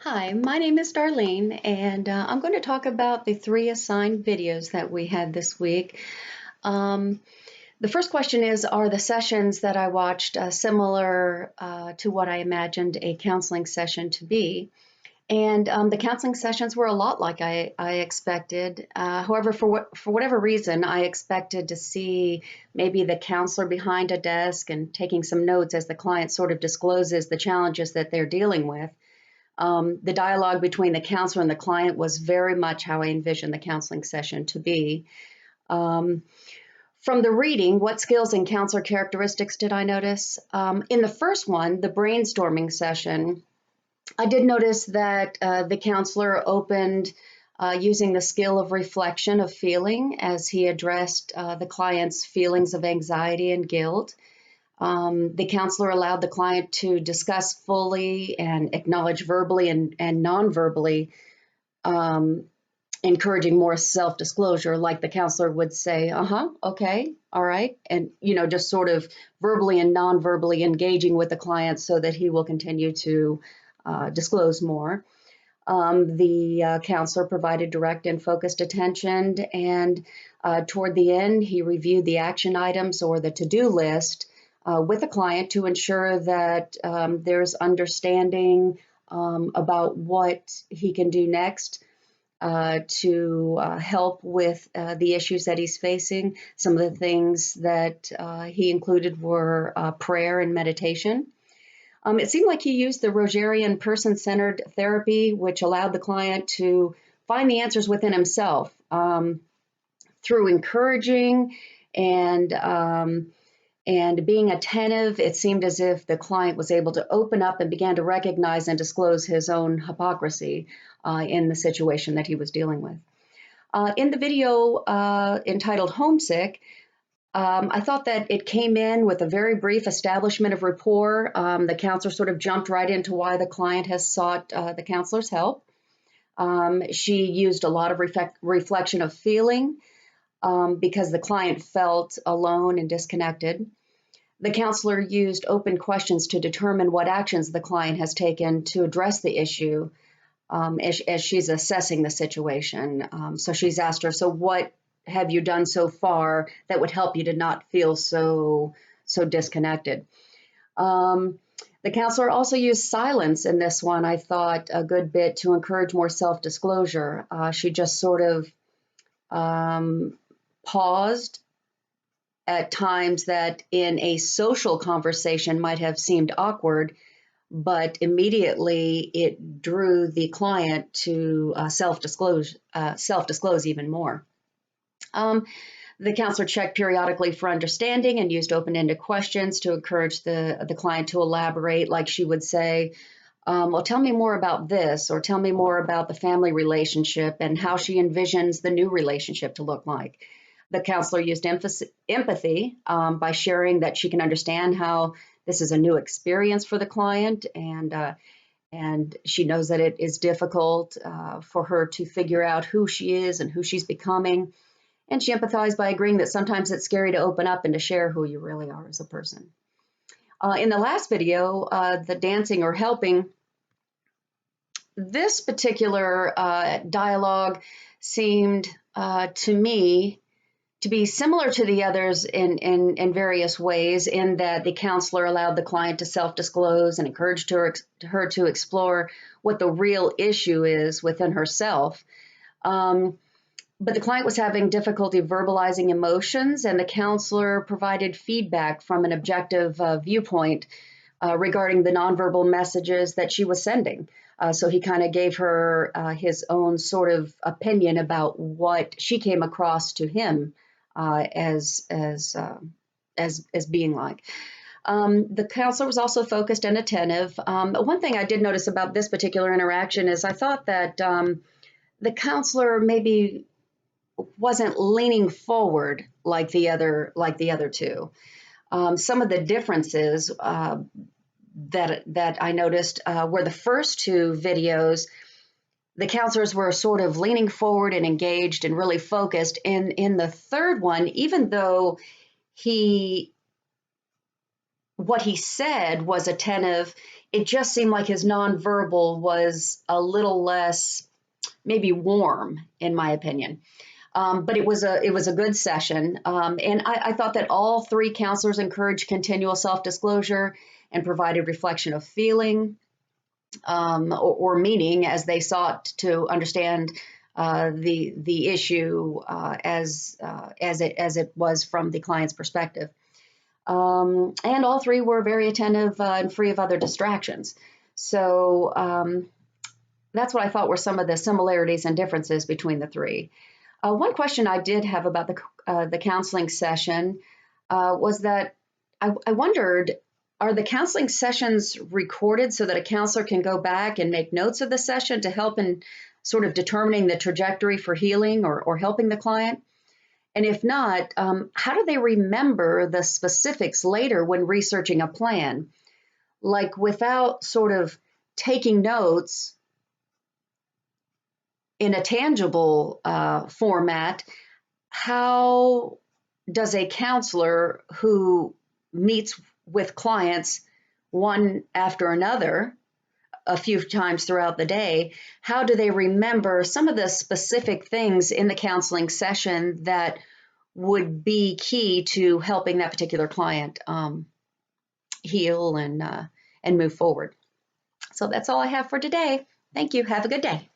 Hi, my name is Darlene, and I'm going to talk about the three assigned videos that we had this week. Um, the first question is, are the sessions that I watched similar to what I imagined a counseling session to be? And the counseling sessions were a lot like I expected. However, for whatever reason, I expected to see maybe the counselor behind a desk and taking some notes as the client sort of discloses the challenges that they're dealing with. The dialogue between the counselor and the client was very much how I envisioned the counseling session to be. Um, from the reading, what skills and counselor characteristics did I notice? In the first one, the brainstorming session, I did notice that the counselor opened using the skill of reflection of feeling as he addressed the client's feelings of anxiety and guilt. The counselor allowed the client to discuss fully and acknowledge verbally and non-verbally, um, encouraging more self-disclosure, like the counselor would say, okay, all right, and just sort of verbally and non-verbally engaging with the client so that he will continue to disclose more. The counselor provided direct and focused attention, and toward the end, he reviewed the action items or the to-do list with the client to ensure that there's understanding about what he can do next to help with the issues that he's facing. Some of the things that he included were prayer and meditation. It seemed like he used the Rogerian person-centered therapy, which allowed the client to find the answers within himself through encouraging and being attentive. It seemed as if the client was able to open up and began to recognize and disclose his own hypocrisy in the situation that he was dealing with. In the video entitled Homesick, I thought that it came in with a very brief establishment of rapport. The counselor sort of jumped right into why the client has sought the counselor's help. She used a lot of reflection of feeling because the client felt alone and disconnected. The counselor used open questions to determine what actions the client has taken to address the issue as she's assessing the situation. So she's asked her, so what have you done so far that would help you to not feel so disconnected? The counselor also used silence in this one, I thought, a good bit to encourage more self-disclosure. She just sort of paused at times that in a social conversation might have seemed awkward, but immediately it drew the client to self-disclose even more. The counselor checked periodically for understanding and used open-ended questions to encourage the client to elaborate, like she would say, well, tell me more about this, or tell me more about the family relationship and how she envisions the new relationship to look like. The counselor used empathy by sharing that she can understand how this is a new experience for the client, and she knows that it is difficult for her to figure out who she is and who she's becoming. And she empathized by agreeing that sometimes it's scary to open up and to share who you really are as a person. In the last video, the dancing or helping, this particular dialogue seemed to me to be similar to the others in various ways, in that the counselor allowed the client to self-disclose and encouraged her to explore what the real issue is within herself. But the client was having difficulty verbalizing emotions, and the counselor provided feedback from an objective viewpoint regarding the nonverbal messages that she was sending. So he kind of gave her his own sort of opinion about what she came across to him as being like. The counselor was also focused and attentive. One thing I did notice about this particular interaction is I thought that the counselor maybe wasn't leaning forward like the other two. Some of the differences that I noticed were the first two videos. The counselors were sort of leaning forward and engaged and really focused. In the third one, even though what he said was attentive, it just seemed like his nonverbal was a little less, maybe warm, in my opinion. But it was a good session, and I thought that all three counselors encouraged continual self-disclosure and provided reflection of feeling, or meaning, as they sought to understand the issue, as it was from the client's perspective. And all three were very attentive and free of other distractions. So that's what I thought were some of the similarities and differences between the three. One question I did have about the counseling session was that I wondered, are the counseling sessions recorded so that a counselor can go back and make notes of the session to help in sort of determining the trajectory for healing or helping the client? And if not, how do they remember the specifics later when researching a plan? Like, without sort of taking notes in a tangible format, how does a counselor who meets with clients one after another a few times throughout the day, how do they remember some of the specific things in the counseling session that would be key to helping that particular client heal and move forward? So that's all I have for today. Thank you. Have a good day.